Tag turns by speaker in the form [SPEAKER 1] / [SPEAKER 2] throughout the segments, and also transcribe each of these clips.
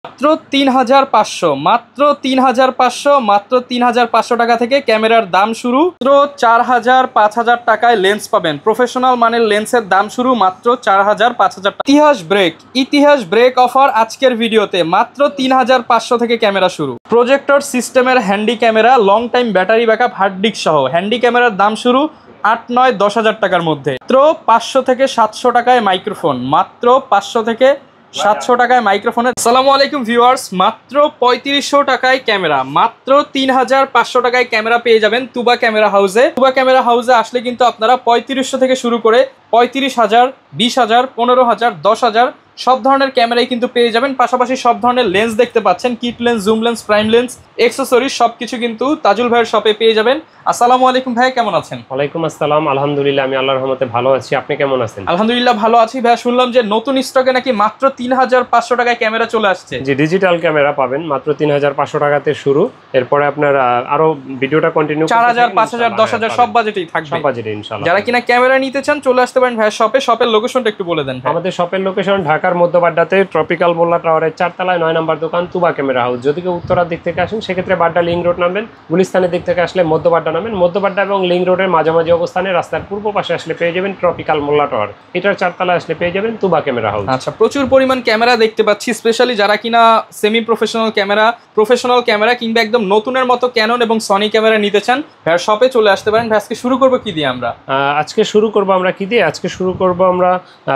[SPEAKER 1] মাত্র ৩৫০০, মাত্র ৩৫০০, মাত্র ৩৫০০ টাকা থেকে ক্যামেরার দাম শুরু। মাত্র ৪০০০-৫০০০ টাকায় লেন্স পাবেন। প্রফেশনাল মানের লেন্সের দাম শুরু মাত্র ৪০০০-৫০০০ টাকা। ইতিহাস ব্রেক অফার আজকের ভিডিওতে মাত্র ৩৫০০ থেকে ক্যামেরা শুরু। প্রজেক্টর সিস্টেমের handy camera, long time battery backup, hard disk সহ হ্যান্ডি ক্যামেরার দাম শুরু ৮-৯-১০ হাজার টাকার মধ্যে। মাত্র ৫০০ থেকে ৭০০ টাকায় মাইক্রোফোন, মাত্র ৫০০ থেকে ৭০০ টাকায় মাইক্রোফোনের। আসসালামু আলাইকুম ভিউয়ার্স, মাত্র ৩৫০০ টাকায় ক্যামেরা, মাত্র ৩৫০০ টাকায় ক্যামেরা পেয়ে যাবেন তুবা ক্যামেরা হাউসে। তুবা ক্যামেরা হাউসে আসলে কিন্তু আপনারা ৩৫০০ থেকে শুরু করে ৩৫০০০, ২০০০০, ১৫০০০, ১০০০০ সব ধরনের ক্যামেরাই কিন্তু পেয়ে যাবেন। পাশাপাশি সব ধরনের লেন্স দেখতে পাচ্ছেন, kit lens, zoom lens, prime lens, accessories সবকিছু কিন্তু তাজুল ভাইয়ের শপে পেয়ে যাবেন। আসসালামু আলাইকুম ভাই, কেমন আছেন?
[SPEAKER 2] ওয়ালাইকুম আসসালাম, আলহামদুলিল্লাহ আমি আল্লাহর রহমতে ভালো আছি। আপনি কেমন আছেন?
[SPEAKER 1] আলহামদুলিল্লাহ ভালো আছি ভাই। শুনলাম যে নতুন স্টকে নাকি মাত্র ৩৫০০ টাকায় ক্যামেরা চলে আসছে।
[SPEAKER 2] জি, ডিজিটাল ক্যামেরা পাবেন মাত্র ৩৫০০ টাকাতে শুরু। এরপরে আপনার আরো ভিডিওটা কন্টিনিউ
[SPEAKER 1] ৪০০০, ৫০০০, ১০০০০ সব বাজেটেই থাকবে।
[SPEAKER 2] সব বাজেটে ইনশাআল্লাহ।
[SPEAKER 1] যারা কিনা ক্যামেরা নিতে চান চলে আসতে পারেন ভাই শপে। শপের লোকেশনটা একটু বলে দেন।
[SPEAKER 2] আমাদের শপের লোকেশন ঢাকার মধ্যবাড্ডাতে ট্রপিক্যাল মোল্লা টাওয়ারের ৪ তলায় ৯ নম্বর দোকান তুবা ক্যামেরা হাউস। যদি কেউ উত্তরার দিক থেকে আসেন সেক্ষেত্রে বাড্ডা লিংক রোড নামবেন, গুলিস্তানের দিক থেকে আসলে মধ্যবাড্ডা নামবেন। মধ্যবাড্ডা এবং লিংক রোডের মাঝামাঝি অবস্থানে রাস্তার পূর্ব পাশে আসলে পেয়ে যাবেন ট্রপিক্যাল মোল্লা টাওয়ার। এটার ৪ তলায় আসলে পেয়ে যাবেন তুবা ক্যামেরা হাউস।
[SPEAKER 1] আচ্ছা, প্রচুর পরিমাণ ক্যামেরা দেখতে পাচ্ছি, স্পেশালি যারা কিনা semi professional camera, professional camera কিংবা একদম নতুনের মতো ক্যানন এবং সনি ক্যামেরা নিতে চান ভাইয়ার শপে চলে আসতে পারেন। ভাই আজকে শুরু করবো কি দিয়ে?
[SPEAKER 2] আজকে শুরু করবো আমরা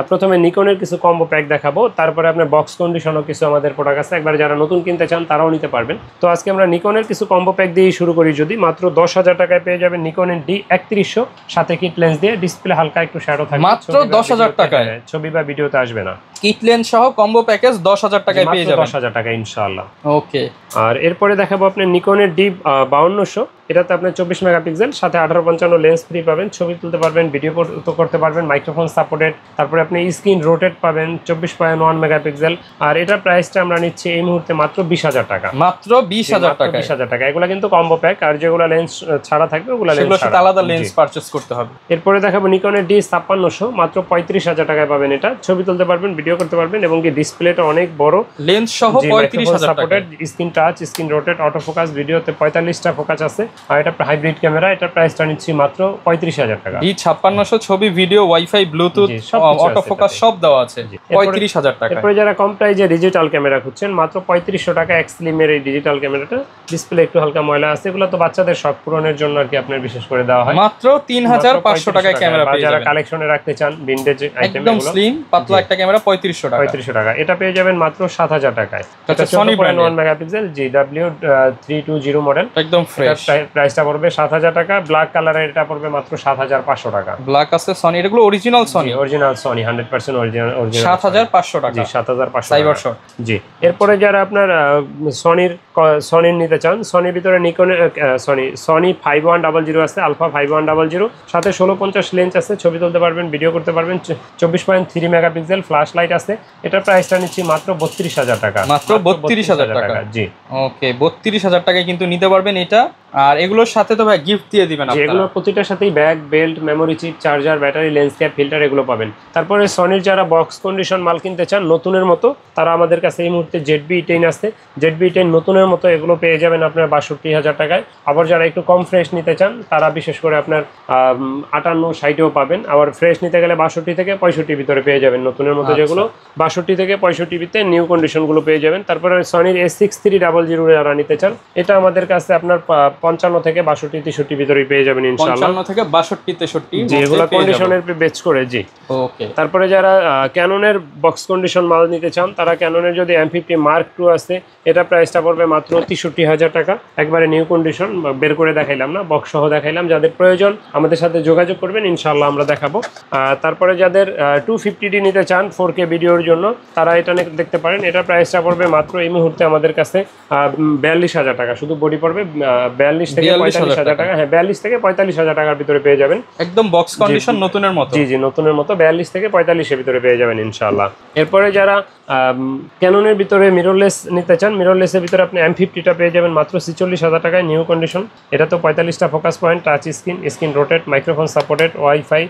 [SPEAKER 2] প্রথমে নিকনের কিছু কম্বো প্যাক দেখাবো, তারপরে আপনার বক্স কন্ডিশনও কিছু আমাদের প্রোডাক্ট আছে, একবার যারা নতুন কিনতে চান তারাও নিতে পারবেন। তো আজকে আমরা নিকনের কিছু কম্বো প্যাক দিয়ে শুরু করি। যদি মাত্র ১০০০০ টাকায় পেয়ে যাবেন নিকনের D3100, সাথে কিট লেন্স দিয়ে, ডিসপ্লে হালকা একটু শ্যাডো থাকবে,
[SPEAKER 1] মাত্র ১০০০০ টাকায়।
[SPEAKER 2] ছবি বা ভিডিওতে আসবে না।
[SPEAKER 1] কিট লেন্স সহ কম্বো প্যাকেজ ১০০০০ টাকায় পেয়ে যাবেন।
[SPEAKER 2] ১০০০০ টাকা ইনশাআল্লাহ।
[SPEAKER 1] ওকে।
[SPEAKER 2] আর এরপরে দেখাবো আপনার নিকনের D5200, এটাতে আপনার ২৪ মেগাপিক্সেল, সাথে 1855 লেন্স ফ্রি পাবেন, ছবি তুলতে পারবেন, ভিডিও করতে পারবেন, মাইক্রোফোন সাপোর্টেড। তারপরে আপনি স্ক্রিন রোটেট পাবেন, 24.1 মেগাপিক্সেল। আর এটার প্রাইসটা আমরা নিচ্ছি এই মুহূর্তে মাত্র ২০০০০ টাকা।
[SPEAKER 1] মাত্র ২০০০০ টাকা।
[SPEAKER 2] ২০০০০ টাকা। এগুলো কিন্তু কম্বো প্যাক, আর যেগুলো লেন্স ছাড়া থাকবে ওগুলো লেন্স ছাড়া,
[SPEAKER 1] আলাদা লেন্স পারচেজ করতে হবে।
[SPEAKER 2] এরপরে দেখাবো নিকনের D5600, মাত্র ৩৫০০০ টাকায় পাবেন। এটা ছবি তুলতে পারবেন, ভিডিও করতে পারবেন, এবং কি ডিসপ্লেটা অনেক বড়,
[SPEAKER 1] লেন্স সহ ৩৫০০০ টাকা।
[SPEAKER 2] Screen touch, screen rotate, auto focus, ভিডিওতে ৪৫টা ফোকাস আছে। আর এটা হাইব্রিড ক্যামেরা, এটার প্রাইসটা নিচ্ছি মাত্র ৩৫০০০ টাকা।
[SPEAKER 1] D5600 ছবি, video, wifi, Bluetooth, auto focus সব দেওয়া আছে, ৩৫০০০ টাকা।
[SPEAKER 2] এরপরে যারা কম প্রাইজে ডিজিটাল ক্যামেরা খুঁজছেন, মাত্র ৩৫০০ টাকা এক্সলিমের এই ডিজিটাল ক্যামেরাটা। ডিসপ্লে একটু হালকা ময়লা আছে, এগুলো তো বাচ্চাদের শখ পূরণের জন্য আর কি আপনার বিশেষ করে দেওয়া হয়।
[SPEAKER 1] মাত্র ৩৫০০ টাকায় ক্যামেরা পেয়ে যাবেন।
[SPEAKER 2] যারা কালেকশনে রাখতে চান ভিনটেজ আইটেম,
[SPEAKER 1] একদম স্লিম পাতলা একটা ক্যামেরা ৩৫০০ টাকা।
[SPEAKER 2] ৩৫০০ টাকা। এটা পেয়ে যাবেন মাত্র ৭০০০ টাকায়। এটা Sony brand 1 megapixel GW320 model,
[SPEAKER 1] একদম ফ্রেশ।
[SPEAKER 2] প্রাইসটা পড়বে ৭০০০ টাকা। ব্ল্যাক কালারের এটা পড়বে মাত্র ৭৫০০ টাকা।
[SPEAKER 1] ব্ল্যাক আছে সনি, এগুলো অরিজিনাল সনি,
[SPEAKER 2] 100% অরিজিনাল
[SPEAKER 1] ৭৫০০ টাকা।
[SPEAKER 2] জি, ৭৫০০
[SPEAKER 1] সাইবার শট।
[SPEAKER 2] জি। এরপরে যারা আপনার সনির নিতে চান, সনির ভিতরে নিকনের সনি 5100 আছে, আলফা 5100, সাথে 1650 লেন্স আছে, ছবি তুলতে পারবেন, ভিডিও করতে পারবেন, 24.3 মেগাপিক্সেল ফ্ল্যাশ লাইট আছে। এটার প্রাইসটা নিচ্ছি মাত্র ৩২০০০ টাকা।
[SPEAKER 1] মাত্র ৩২০০০ টাকা।
[SPEAKER 2] জি,
[SPEAKER 1] ওকে, ৩২০০০ টাকায় কিন্তু নিতে পারবেন এটা। আর এগুলোর সাথে তো ভাই গিফট দিয়ে দিবেন আপনারা।
[SPEAKER 2] এগুলোর প্রতিটার সাথেই bag, belt, memory chip, charger, battery, lens cap, filter এগুলো পাবেন। তারপরে সনির যারা বক্স কন্ডিশন মাল কিনতে চান নতুনের মতো, তারা আমাদের কাছে এই মুহূর্তে ZB-10 আছে। ZB-10 নতুনের মতো, এগুলো পেয়ে যাবেন আপনার ৬২০০০ টাকায়। আবার যারা একটু কম ফ্রেশ নিতে চান তারা বিশেষ করে আপনার ৫৮-৬০-ও পাবেন। আবার ফ্রেশ নিতে গেলে ৬২ থেকে ৬৫ ভিতরে পেয়ে যাবেন নতুনের মতো, যেগুলো ৬২ থেকে ৬৫ ভিতরে নিউ কন্ডিশনগুলো পেয়ে যাবেন। তারপরে সনির A6300 যারা নিতে চান, এটা আমাদের কাছে আপনার ৫৫ থেকে ৬২-৬৩ ভিতরে পেয়ে যাবেন ইনশাআল্লাহ।
[SPEAKER 1] ৫৫ থেকে ৬২-৬৩
[SPEAKER 2] জি, এগুলো কন্ডিশনের বেচ করে। জি,
[SPEAKER 1] ওকে।
[SPEAKER 2] তারপরে যারা ক্যাননের বক্স কন্ডিশন মাল নিতে চান, তারা ক্যাননের যদি M50 Mark II আছে, এটা প্রাইসটা পড়বে মাত্র ৬৩০০০ টাকা। একবারে নিউ কন্ডিশন, বের করে দেখাইলাম না, বক্স সহ দেখাইলাম। যাদের প্রয়োজন আমাদের সাথে যোগাযোগ করবেন, ইনশাআল্লাহ আমরা দেখাবো। তারপরে যাদের 250D নিতে চান 4K ভিডিওর জন্য, তারা এটা দেখতে পারেন। এটা প্রাইসটা পড়বে মাত্র এই মুহূর্তে আমাদের কাছে ৪২০০০ টাকা। শুধু বডি পড়বে ৪২ থেকে ৪৫০০০ টাকা। হ্যাঁ, ৪২ থেকে ৪৫০০০ টাকার ভিতরে পেয়ে যাবেন,
[SPEAKER 1] একদম বক্স কন্ডিশন নতুনের মতো।
[SPEAKER 2] জি জি, নতুনের মতো ৪২ থেকে ৪৫-এর ভিতরে পেয়ে যাবেন ইনশাআল্লাহ। এরপরে যারা ক্যাননের ভিতরে মিররলেস নিতে চান, মিররলেসের ভিতরে আপনি M50টা পেয়ে যাবেন মাত্র 46,000 টাকায়, নিউ কন্ডিশন। এটা তো 45টা focus point, touch screen, screen rotate, microphone supported, wifi,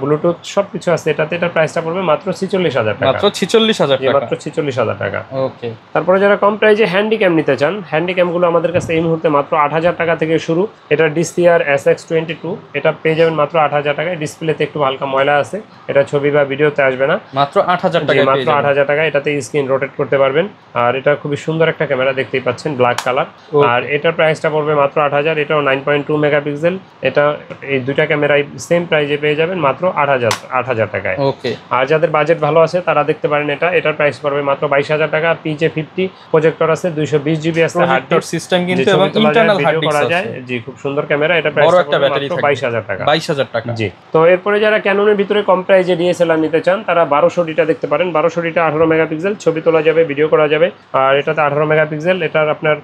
[SPEAKER 2] Bluetooth সব কিছু আছে এটাতে। এটার প্রাইসটা পড়বে মাত্র 46,000 টাকা,
[SPEAKER 1] মাত্র 46,000 টাকা,
[SPEAKER 2] মাত্র 46,000 টাকা।
[SPEAKER 1] ওকে।
[SPEAKER 2] তারপরে যারা কম প্রাইজে হ্যান্ডি ক্যাম নিতে চান, হ্যান্ডি ক্যামগুলো আমাদের কাছে এই মুহূর্তে মাত্র 8,000 টাকা থেকে শুরু। এটা DCR SX22, এটা পেয়ে যাবেন মাত্র 8,000 টাকায়। ডিসপ্লেতে একটু হালকা ময়লা আছে, এটা ছবি বা ভিডিওতে আসবে না,
[SPEAKER 1] মাত্র 8,000 টাকা,
[SPEAKER 2] মাত্র 8,000 টাকা। এটাতে স্ক্রিন রোটেট করতে পারবেন, আর এটা খুবই সুন্দর একটা ক্যামেরা, দেখতেই পাচ্ছেন ব্ল্যাক কালার। আর এটার প্রাইসটা পড়বে মাত্র 8,000। এটাও 9.2 মেগাপিক্সেল। এটা এই দুইটা ক্যামেরাই সেম প্রাইজে পেয়ে যাবেন মাত্র 8,000 টাকায়।
[SPEAKER 1] ওকে।
[SPEAKER 2] আর যাদের বাজেট ভালো আছে তারা দেখতে পারেন এটা। এটার প্রাইস পড়বে মাত্র 22,000 টাকা। PJ50 প্রজেক্টর আছে, 220 GB আছে, হার্ড ডিস্ক
[SPEAKER 1] সিস্টেম কিন্তু এবং ইন্টারনাল হার্ড ডিস্ক
[SPEAKER 2] করা যায়। জি, খুব সুন্দর ক্যামেরা। এটা প্রাইস
[SPEAKER 1] একটা ব্যাটারি
[SPEAKER 2] মাত্র 22,000 টাকা,
[SPEAKER 1] 22,000 টাকা।
[SPEAKER 2] জি। তো এরপরে যারা ক্যাননের ভিতরে কম প্রাইজে DSLR নিতে চান তারা 1200ডিটা দেখতে পারেন। 1200ডিটা 18 মেগাপিক্সেল, ছবি তোলা যাবে, ভিডিও করা যাবে। আর এটাতে 18 মেগাপিক্সেল। এটার আপনার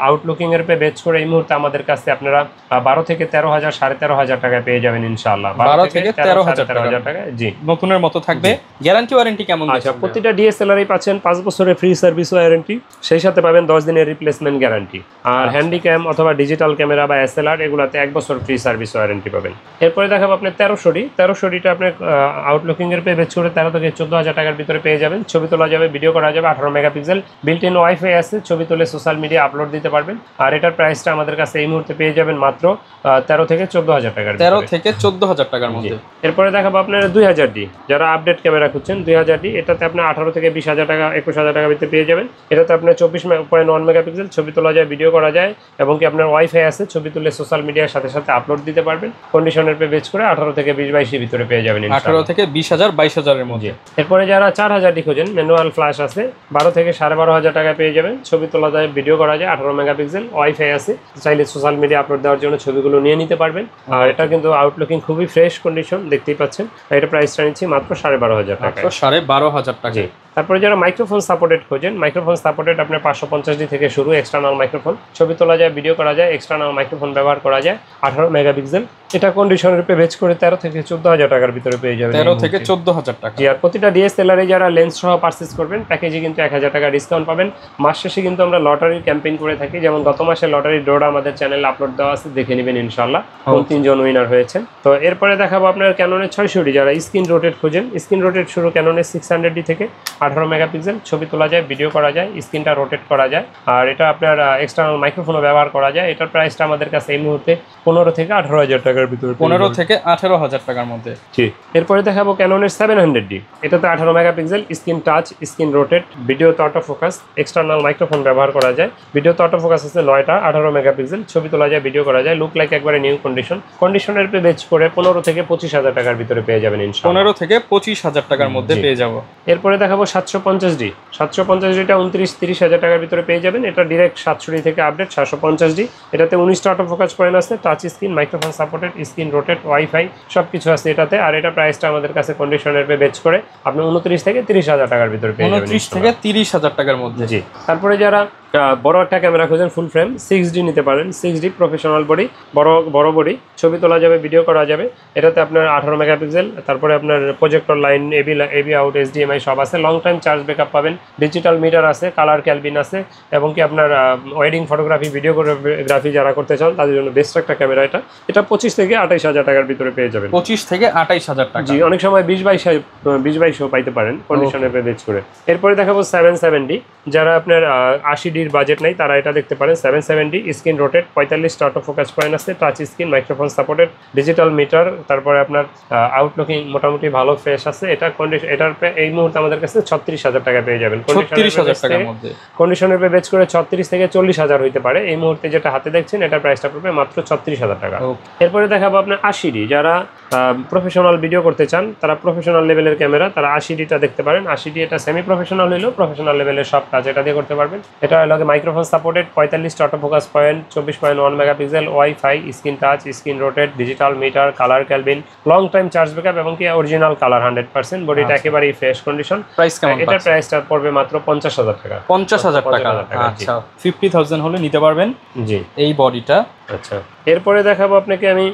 [SPEAKER 2] আউটলুকিং এর পে বেচ করে এই মুহূর্তে আমাদের কাছে আপনারা 12 থেকে 13,000, 13,500 টাকায় পেয়ে যাবেন ইনশাআল্লাহ।
[SPEAKER 1] 12 থেকে 13,000
[SPEAKER 2] টাকা, জি।
[SPEAKER 1] নতুনের মতো থাকবে। গ্যারান্টি ওয়ারেন্টি কেমন?
[SPEAKER 2] আচ্ছা, প্রতিটা DSLR-ই পাচ্ছেন 5 বছরের ফ্রি সার্ভিস ওয়ারেন্টি, সেই সাথে পাবেন 10 দিনের রিপ্লেসমেন্ট গ্যারান্টি। আর হ্যান্ডিক্যাম অথবা ডিজিটাল ক্যামেরা বা SLR এগুলাতে 1 বছর ফ্রি সার্ভিস ওয়ারেন্টি পাবেন। এরপরে দেখাবো আপনার 1300ডি। 1300ডিটা আপনার আউটলুকিং এর পে বেচ করে 13 থেকে 14,000 টাকার ভিতরে পেয়ে যাবেন। ছবি তোলা যাবে, ভিডিও করা যাবে, 18 মেগাপিক্সেল, বিল্ট ইন ওয়াইফাই আছে, ছবি তুলে সোশ্যাল মিডিয়া আপলোড দিতে পারবেন। আর এটার প্রাইসটা আমাদের কাছে এই মুহূর্তে পেয়ে যাবেন মাত্র 13 থেকে 14,000 টাকার,
[SPEAKER 1] 13 থেকে 14,000 টাকার মধ্যে।
[SPEAKER 2] এরপরে দেখাবো আপনার 2000ডি, যারা আপডেট ক্যামেরা খুঁজছেন 2000ডি। এটাতে আপনার 18 থেকে 20,000 টাকা, 21,000 টাকার ভিতরে পেয়ে যাবেন। এটাতে আপনার 24.1 মেগাপিক্সেল, ছবি তোলা যায়, ভিডিও করা যায়, এবং কি আপনার ওয়াইফাই আছে, ছবি তুলে সোশ্যাল মিডিয়ার সাথে সাথে আপলোড দিতে পারবেন। কন্ডিশনের পে বেচ করে 18 থেকে 20-22 এর ভিতরে পেয়ে যাবেন,
[SPEAKER 1] 18 থেকে 20,000, 22,000 এর মধ্যে।
[SPEAKER 2] এরপরে যারা 4000ডি খোঁজেন, ম্যানুয়াল ফ্ল্যাশ আছে, 12 থেকে 12,500 টাকায় পেয়ে যাবেন। ছবি তোলা যায়, ভিডিও করা যায়, 18 মেগাপিক্সেল, ওয়াইফাই আছে, চাইলে সোশ্যাল মিডিয়া আপলোড দেওয়ার জন্য ছবিগুলো নিয়ে নিতে পারবেন। আর এটা কিন্তু আউটলুকিং খুবই ফ্রেশ কন্ডিশন, দেখতেই পাচ্ছেন। এটা প্রাইসটা নিচ্ছি মাত্র 12,500 টাকা,
[SPEAKER 1] মাত্র 12,500 টাকা।
[SPEAKER 2] তারপরে যারা মাইক্রোফোন সাপোর্টেড খোঁজেন, মাইক্রোফোন সাপোর্টেড আপনার 550ডি থেকে শুরু। এক্সটার্নাল মাইক্রোফোন, ছবি তোলা যায়, ভিডিও করা যায়, এক্সটার্নাল মাইক্রোফোন ব্যবহার করা যায়, 18 মেগাপিক্সেল। এটা কন্ডিশনের পে বেচ করে 13 থেকে 14,000 টাকার ভিতরে পেয়ে যাবেন,
[SPEAKER 1] 13 থেকে 14,000 টাকা।
[SPEAKER 2] জি। আর প্রতিটা DSLR-এ যারা লেন্স সহ পারচেজ করবেন প্যাকেজে কিন্তু 1,000 টাকা ডিসকাউন্ট পাবেন। মাস শেষে কিন্তু আমরা লটারির ক্যাম্পেইন করে থাকি, যেমন গত মাসে লটারির ড্রটা আমাদের চ্যানেলে আপলোড দেওয়া আছে, দেখে নেবেন ইনশাআল্লাহ কোন 3 জন উইনার হয়েছেন। তো এরপরে দেখাবো আপনার ক্যাননের 600ডি, যারা স্ক্রিন রোটেট খোঁজেন। স্ক্রিন রোটেট শুরু ক্যাননের 600ডি থেকে, 18 মেগাপিক্সেল, ছবি তোলা যায়, ভিডিও করা যায়, স্ক্রিনটা রোটেট করা যায়। আর এটা আপনার এক্সটার্নাল মাইক্রোফোনও ব্যবহার করা যায়। এটার প্রাইসটা আমাদের কাছে এই মুহূর্তে 15 থেকে 18,000 টাকার ভিতরে,
[SPEAKER 1] 15 থেকে 18,000 টাকার মধ্যে।
[SPEAKER 2] জি। এরপরে দেখাবো ক্যাননের 700ডি। এটাতে 18 megapixel, screen touch, screen rotate, ভিডিওতে অটো ফোকাস, এক্সটার্নাল মাইক্রোফোন ব্যবহার করা যায়, ভিডিওতে অটো ফোকাস আছে 9টা, 18 মেগাপিক্সেল, ছবি তোলা যায়, ভিডিও করা যায়, লুক লাইক একবারে নিউ কন্ডিশন। কন্ডিশনের পে বেচ করে 15 থেকে 25,000 টাকার ভিতরে পেয়ে যাবেন ইনশাআল্লাহ,
[SPEAKER 1] 15 থেকে 25,000 টাকার মধ্যে পেয়ে যাব।
[SPEAKER 2] এরপরে দেখাবো 750ডি। 750ডিটা 29-30,000 টাকার ভিতরে পেয়ে যাবেন। এটা ডিরেক্ট 700ডি থেকে আপডেট 750ডি। এটাতে 19টা অটো ফোকাস পয়েন্ট আছে, touch screen, microphone supported, screen rotate, wifi সবকিছু আছে এটাতে। আর এটা প্রাইসটা আমাদের কাছে কন্ডিশনের পে বেচ করে আপনি 29 থেকে 30,000 টাকার ভিতরে পেয়ে যাবেন,
[SPEAKER 1] 29 থেকে 30,000 টাকার মধ্যে।
[SPEAKER 2] জি। তারপরে যারা বড় একটা ক্যামেরা খোঁজেন ফুল ফ্রেম, 6D নিতে পারেন। 6D প্রফেশনাল বডি, বড় বডি, ছবি তোলা যাবে, ভিডিও করা যাবে। এটাতে আপনার 18 মেগাপিক্সেল, তারপরে আপনার projector line, AV out, HDMI সব আছে, লং টাইম চার্জ ব্যাকআপ পাবেন, ডিজিটাল মিটার আছে, কালার ক্যালবিন আছে, এবং কি আপনার ওয়েডিং ফটোগ্রাফি, ভিডিওগ্রাফি যারা করতে চান তাদের জন্য বেস্ট একটা ক্যামেরা এটা। এটা 25 থেকে 28,000 টাকার ভিতরে পেয়ে যাবেন,
[SPEAKER 1] 25 থেকে 28,000 টাকা।
[SPEAKER 2] জি। অনেক সময় 20-22 পাইতে পারেন কন্ডিশনের পে বেচ করে। এরপরে দেখাবো 770, যারা আপনার 80D বাজেট নাই তারা এটা দেখতে পারেন। 770 স্ক্রিন রোটেট, 45টা অটো ফোকাস পয়েন্ট আছে, touch screen, microphone supported, digital meter, তারপরে আপনার আউটলুকিং মোটামুটি ভালো ফ্রেশ আছে। এটা এটার এই মুহূর্তে আমাদের কাছে 36,000 টাকা পেয়ে যাবেন,
[SPEAKER 1] 36,000 টাকার মধ্যে।
[SPEAKER 2] কন্ডিশনের পে বেচ করে 36 থেকে 40,000 হইতে পারে। এই মুহূর্তে যেটা হাতে দেখছেন এটার প্রাইসটা পড়বে মাত্র 36,000 টাকা। এরপরে দেখাবো আপনার 80D, যারা প্রফেশনাল ভিডিও করতে চান, তারা প্রফেশনাল লেভেলের ক্যামেরা, তারা 80Dটা দেখতে পারেন। 80D এটা সেমি প্রফেশনাল হইলেও প্রফেশনাল লেভেলের সব কাজ এটা দিয়ে করতে পারবেন। এটা হলো মাইক্রোফোন সাপোর্টেড, 45টা auto focus point, 24.1 megapixel, wifi, screen touch, screen rotate, digital meter, colour Kelvin, long time charge backup, এবং কি অরিজিনাল কালার 100%, বডিটা একেবারেই ফ্রেশ কন্ডিশন।
[SPEAKER 1] প্রাইস কেমন?
[SPEAKER 2] এটার প্রাইসটা পড়বে মাত্র 50,000 টাকা,
[SPEAKER 1] 50,000 টাকা। আচ্ছা, 50,000 হলে নিতে পারবেন জি এই বডিটা।
[SPEAKER 2] আচ্ছা, এরপরে দেখাবো আপনাকে আমি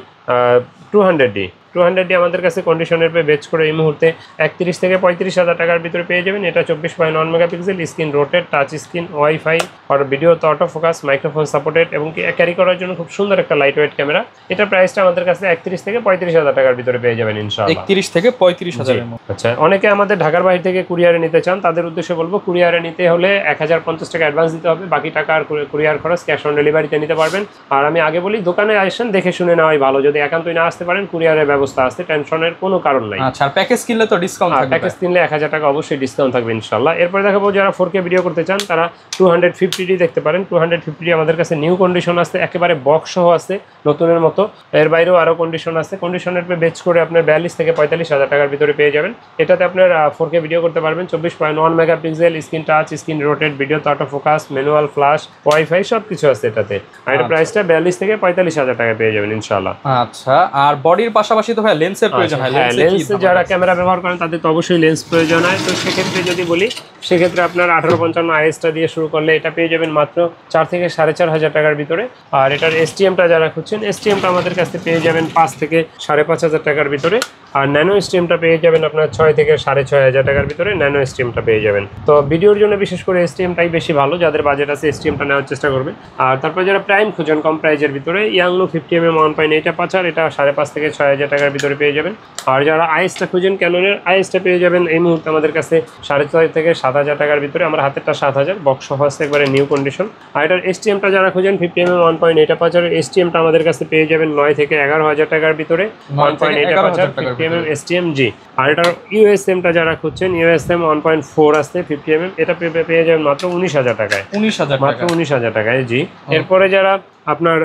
[SPEAKER 2] 200D। 200 আমাদের কাছে কন্ডিশনের পে বেচ করে এই মুহূর্তে 31 থেকে 35,000 টাকার ভিতরে পেয়ে যাবেন। এটা 24.9 megapixel, screen rotate, touch screen, wifi আর ভিডিও তো অটো ফোকাস, মাইক্রোফোন সাপোর্টেড এবং কি ক্যারি করার জন্য খুব সুন্দর একটা লাইট ওয়েট ক্যামেরা। এটা প্রাইসটা আমাদের কাছে 31 থেকে 35,000 টাকার ভিতরে পেয়ে যাবেন ইনশাআল্লাহ।
[SPEAKER 1] 31 থেকে 35,000 এর মধ্যে।
[SPEAKER 2] আচ্ছা, অনেকে আমাদের ঢাকার বাইরে থেকে কুরিয়ারে নিতে চান, তাদের উদ্দেশ্যে বলবো কুরিয়ারে নিতে হলে 1050 টাকা অ্যাডভান্স দিতে হবে, বাকি টাকা আর কুরিয়ার খরচ ক্যাশ অন ডেলিভারিতে নিতে পারবেন। আর আমি আগে বলি দোকানে আসেন দেখে শুনে নেওয়াই ভালো, যদি একান্তই না আসতে পারেন কুরিয়ারের ব্যবস্থা আছে, টেনশনের কোনো কারণ নাই।
[SPEAKER 1] আচ্ছা, আর প্যাকেজ কিনলে তো ডিসকাউন্ট থাকবে?
[SPEAKER 2] প্যাকেজ কিনলে 1000 টাকা অবশ্যই ডিসকাউন্ট থাকবে ইনশাআল্লাহ। এরপরে দেখাবো যারা 4K ভিডিও করতে চান তারা 250D দেখতে পারেন। 250D আমাদের কাছে নিউ কন্ডিশন আছে, একেবারে বক্স সহ আছে নতুনের মতো। এর বাইরেও আরও কন্ডিশন আছে, কন্ডিশনের পে বেচ করে আপনার 42 থেকে 45,000 টাকার ভিতরে পেয়ে যাবেন। এটাতে আপনার 4K ভিডিও করতে পারবেন, 24.1 megapixel, screen touch, screen rotate, video auto focus, manual flash, wifi সব কিছু আছে এটাতে। আর এটা প্রাইসটা 42 থেকে 45,000 টাকা পেয়ে যাবেন ইনশাআল্লাহ।
[SPEAKER 1] আচ্ছা, আর বডির পাশাপাশি তো ভাই লেন্সের প্রয়োজন হয়।
[SPEAKER 2] লেন্স যারা ক্যামেরা ব্যবহার করেন তাদের তো অবশ্যই লেন্স প্রয়োজন হয়। তো সেক্ষেত্রে যদি বলি, সেক্ষেত্রে আপনার 1855 আইএসটা দিয়ে শুরু করলে এটা পেয়ে যাবেন মাত্র 4 থেকে 4,500 টাকার ভিতরে। আর এটার এসটিএমটা যারা খুঁজছেন, এসটিএমটা আমাদের কাছে পেয়ে যাবেন 5 থেকে 5,500 টাকার ভিতরে। আর ন্যানো স্ট্রিমটা পেয়ে যাবেন আপনার 6 থেকে 6,500 টাকার ভিতরে ন্যানো স্ট্রিমটা পেয়ে যাবেন। তো ভিডিওর জন্য বিশেষ করে এসটিএমটাই বেশি ভালো, যাদের বাজেট আছে এসটিএমটা নেওয়ার চেষ্টা করবেন। আর তারপর যারা প্রাইম খুঁজেন কম প্রাইজের ভিতরে, ইয়াংলো 50mm 1.8 আপারচার, এটা 5,500 থেকে 6,000 টাকার ভিতরে পেয়ে যাবেন। আর যারা আইএসটা খুঁজেন, ক্যাননের আইএসটা পেয়ে যাবেন এই মুহূর্তে আমাদের কাছে 6,500 থেকে 7,000 টাকার ভিতরে। আমার হাতেরটা 7,000, বক্স সহ আছে, একবারে নিউ কন্ডিশন। আর এটার এসটিএমটা যারা খুঁজেন 50mm 1.8 আপারচারের এসটিএমটা আমাদের কাছে পেয়ে যাবেন 9 থেকে 11,000 টাকার ভিতরে। 1.8 আপারচার 50mm এসটিএম জি। আর এটার ইউএসএমটা যারা খুঁজছেন, ইউএসএম 1.4 আসছে 50mm, এটা পেয়ে যাবেন মাত্র 19,000 টাকায়। 19,000 মাত্র 19,000 টাকায় জি। এরপরে যারা আপনার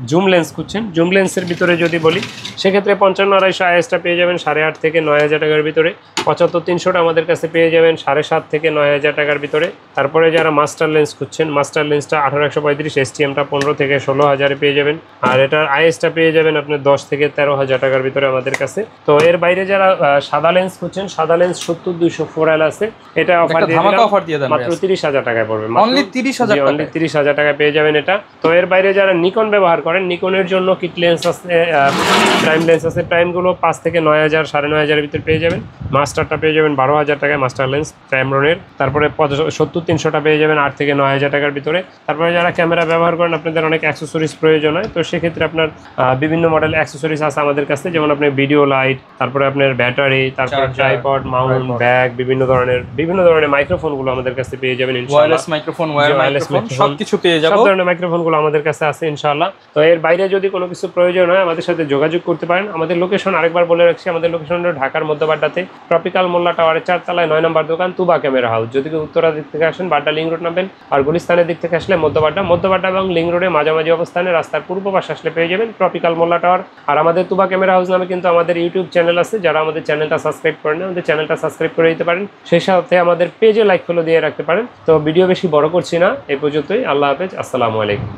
[SPEAKER 2] জুম লেন্স খুঁজছেন, জুম লেন্সের ভিতরে যদি বলি, সেক্ষেত্রে 55-250 আইএসটা পেয়ে যাবেন 8,500 থেকে 9,000 টাকার ভিতরে। 75-300টা আমাদের কাছে পেয়ে যাবেন 7,500 থেকে 9,000 টাকার ভিতরে। তারপরে যারা মাস্টার লেন্স খুঁজছেন, মাস্টার লেন্সটা 18-135, এসটিএমটা 15 থেকে 16,000 পেয়ে যাবেন। আর এটার আইএসটা পেয়ে যাবেন আপনার 10 থেকে 13,000 টাকার ভিতরে আমাদের কাছে। তো এর বাইরে যারা সাদা লেন্স খুঁজছেন, সাদা লেন্স 70-200 4L আছে, এটা অফার দিয়ে দেন মাত্র 30,000 টাকায় পড়বে। অনলি 30,000 টাকা পেয়ে যাবেন এটা। তো এর বাইরে যারা নিকন ব্যবহার করেন, নিকনের জন্য কিট লেন্স আছে, প্রাইম লেন্স আছে, প্রাইমগুলো 5 থেকে 9,000 9,500 ভিতরে পেয়ে যাবেন। মাস্টারটা পেয়ে যাবেন 12,000 টাকায়, মাস্টার লেন্স ক্যামরনের। তারপরে 70-300টা পেয়ে যাবেন 8 থেকে 9,000 টাকার ভিতরে। তারপরে যারা ক্যামেরা ব্যবহার করেন, আপনাদের অনেক অ্যাক্সেসরিজ প্রয়োজন হয়, তো সেক্ষেত্রে আপনার বিভিন্ন মডেল অ্যাক্সেসরিজ আছে আমাদের কাছে, যেমন আপনার ভিডিও লাইট, তারপরে আপনার ব্যাটারি, তারপরে ট্রাইপড, মাউন্ট, ব্যাগ, বিভিন্ন ধরনের মাইক্রোফোনগুলো আমাদের কাছে পেয়ে যাবেন ইনশাআল্লাহ। ওয়্যারলেস মাইক্রোফোন, সবকিছু পেয়ে যাবেন, সব ধরনের মাইক্রোফোনগুলো আমাদের কাছে আছে ইনশাআল্লাহ। তো এর বাইরে যদি কোনো কিছু প্রয়োজন হয় আমাদের সাথে যোগাযোগ করতে পারেন। আমাদের লোকেশন আরেকবার বলে রাখছি, আমাদের লোকেশন হলো ঢাকার মধ্যবাড্ডাতে ট্রপিক্যাল মোল্লা টাওয়ারের 4 তলায় 9 নম্বর দোকান, তুবা ক্যামেরা হাউস। যদি উত্তরা দিক থেকে আসেন বাড্ডা লিং রোড নামবেন, আর গুলিস্তানের দিক থেকে আসলে মধ্যবাড্ডা এবং লিং রোডের মাঝামাঝি অবস্থানে রাস্তার পূর্ব পাশে আসলে পেয়ে যাবেন ট্রপিক্যাল মোল্লা টাওয়ার। আর আমাদের তুবা ক্যামেরা হাউস নামে কিন্তু আমাদের ইউটিউব চ্যানেল আছে, যারা আমাদের চ্যানেলটা সাবস্ক্রাইব করেন আমাদের চ্যানেলটা সাবস্ক্রাইব করে দিতে পারেন, সেই সাথে আমাদের পেজে লাইক ফলো দিয়ে রাখতে পারেন। তো ভিডিও বেশি বড় করছি না, এই পর্যন্তই। আল্লাহ হাফেজ, আসসালামু আলাইকুম।